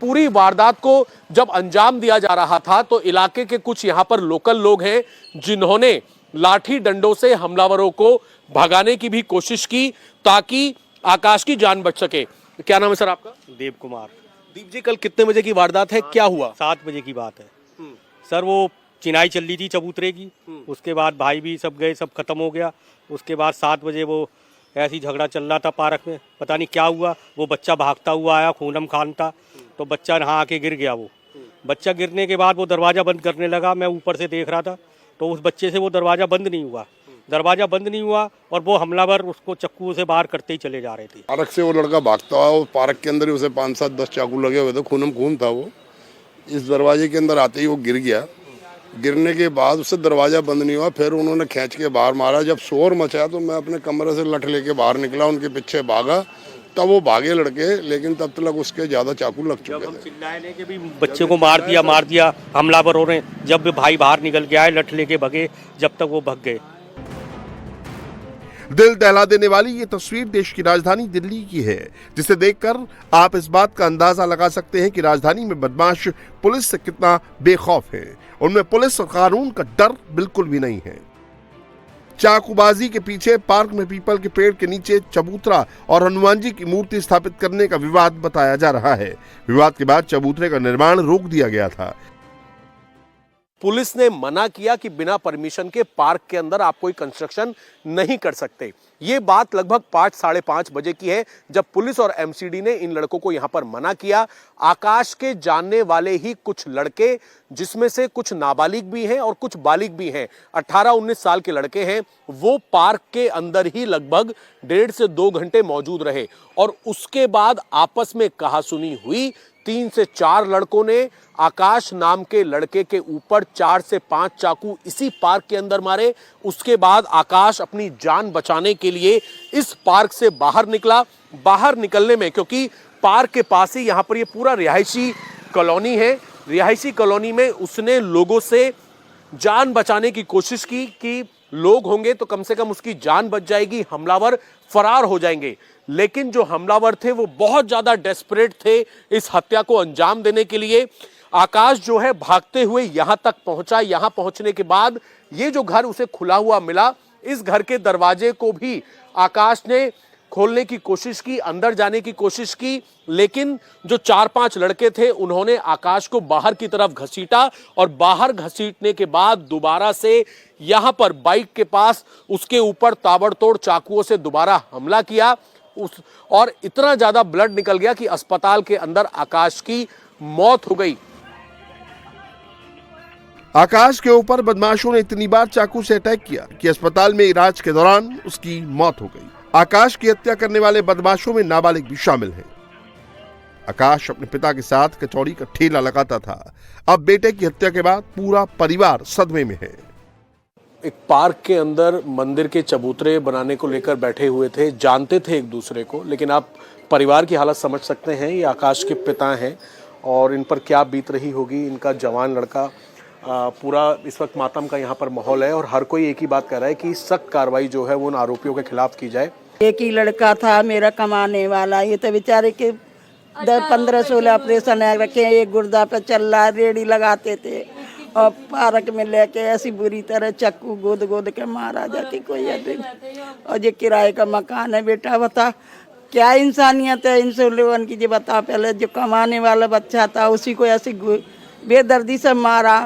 पूरी वारदात को जब अंजाम दिया जा रहा था तो इलाके के कुछ यहां पर लोकल लोग हैं जिन्होंने लाठी डंडों से हमलावरों को भगाने की भी कोशिश की ताकि आकाश की जान बच सके। क्या नाम है सर आपका? देव कुमार। दीप जी, कल कितने बजे की वारदात है, क्या हुआ? 7 बजे की बात है सर। वो चिनाई चल रही थी चबूतरे की, उसके बाद भाई भी सब गए, सब खत्म हो गया। उसके बाद 7 बजे वो ऐसी झगड़ा चल रहा था पार्क में, पता नहीं क्या हुआ। वो बच्चा भागता हुआ आया, खूनम खान था, तो बच्चा नहा आके गिर गया। वो बच्चा गिरने के बाद वो दरवाज़ा बंद करने लगा। मैं ऊपर से देख रहा था तो उस बच्चे से वो दरवाज़ा बंद नहीं हुआ और वो हमलावर उसको चक्कू से बाहर करते ही चले जा रहे थे। पार्क से वो लड़का भागता हुआ, वो पार्क के अंदर ही उसे 5, 7, 10 चाकू लगे हुए थे, खूनम खून था। वो इस दरवाजे के अंदर आते ही वो गिर गया। गिरने के बाद उससे दरवाज़ा बंद नहीं हुआ, फिर उन्होंने खींच के बाहर मारा। जब शोर मचा तो मैं अपने कमरे से लठ लेके बाहर निकला, उनके पीछे भागा, तब वो भागे लड़के, लेकिन तब तक उसके ज़्यादा चाकू लग चुके थे। चिल्लाने के भी बच्चे को मार दिया हमलावरों ने। जब भाई बाहर निकल के आए लठ लेके भगे, जब तक वो भग गए। दिल दहला देने वाली ये तस्वीर देश की राजधानी दिल्ली की है, जिसे देखकर आप इस बात का अंदाजा लगा सकते हैं कि राजधानी में बदमाश पुलिस से कितना बेखौफ है। उनमें पुलिस और कानून का डर बिल्कुल भी नहीं है। चाकूबाजी के पीछे पार्क में पीपल के पेड़ के नीचे चबूतरा और हनुमान जी की मूर्ति स्थापित करने का विवाद बताया जा रहा है। विवाद के बाद चबूतरे का निर्माण रोक दिया गया था। पुलिस ने मना किया कि बिना परमिशन के पार्क के अंदर आप कोई कंस्ट्रक्शन नहीं कर सकते। ये बात लगभग 5, साढ़े 5 बजे की है जब पुलिस और एमसीडी ने इन लड़कों को यहां पर मना किया। आकाश के जानने वाले ही कुछ लड़के, जिसमें से कुछ नाबालिग भी हैं और कुछ बालिग भी हैं, 18-19 साल के लड़के हैं, वो पार्क के अंदर ही लगभग 1.5 से 2 घंटे मौजूद रहे और उसके बाद आपस में कहासुनी हुई। 3 से 4 लड़कों ने आकाश नाम के लड़के के ऊपर 4 से 5 चाकू इसी पार्क के अंदर मारे। उसके बाद आकाश अपनी जान बचाने के लिए इस पार्क से बाहर निकला। बाहर निकलने में, क्योंकि पार्क के पास ही यहां पर ये पूरा रिहायशी कॉलोनी है, रिहायशी कॉलोनी में उसने लोगों से जान बचाने की कोशिश की कि लोग होंगे तो कम से कम उसकी जान बच जाएगी, हमलावर फरार हो जाएंगे। लेकिन जो हमलावर थे वो बहुत ज्यादा डेस्परेट थे इस हत्या को अंजाम देने के लिए। आकाश जो है भागते हुए यहां तक पहुंचा। यहां पहुंचने के बाद ये जो घर उसे खुला हुआ मिला, इस घर के दरवाजे को भी आकाश ने खोलने की कोशिश की, अंदर जाने की कोशिश की, लेकिन जो 4-5 लड़के थे उन्होंने आकाश को बाहर की तरफ घसीटा और बाहर घसीटने के बाद दोबारा से यहां पर बाइक के पास उसके ऊपर ताबड़तोड़ चाकुओं से दोबारा हमला किया। और इतना ज्यादा ब्लड निकल गया कि अस्पताल के अंदर आकाश की मौत हो गई। आकाश के ऊपर बदमाशों ने इतनी बार चाकू से अटैक किया कि अस्पताल में इलाज के दौरान उसकी मौत हो गई। आकाश की हत्या करने वाले बदमाशों में नाबालिग भी शामिल हैं। आकाश अपने पिता के साथ कचौड़ी का ठेला लगाता था। अब बेटे की हत्या के बाद पूरा परिवार सदमे में है। एक पार्क के अंदर मंदिर के चबूतरे बनाने को लेकर बैठे हुए थे, जानते थे एक दूसरे को, लेकिन आप परिवार की हालत समझ सकते हैं। ये आकाश के पिता हैं और इन पर क्या बीत रही होगी। इनका जवान लड़का, पूरा इस वक्त मातम का यहाँ पर माहौल है और हर कोई एक ही बात कर रहा है कि सख्त कार्रवाई जो है वो उन आरोपियों के खिलाफ की जाए। एक ही लड़का था मेरा कमाने वाला, ये तो बेचारे के 15-16 ऑपरेशन रखे, एक गुर्दा पे चल रहा, रेडी लगाते थे और पार्क में लेके ऐसी बुरी तरह चक्कू गोद गोद के मारा जाके कोई और ये किराए का मकान है। बेटा बता क्या इंसानियत है इन सब लोगों की, जो बता। पहले जो कमाने वाला बच्चा था उसी को ऐसी बेदर्दी से मारा।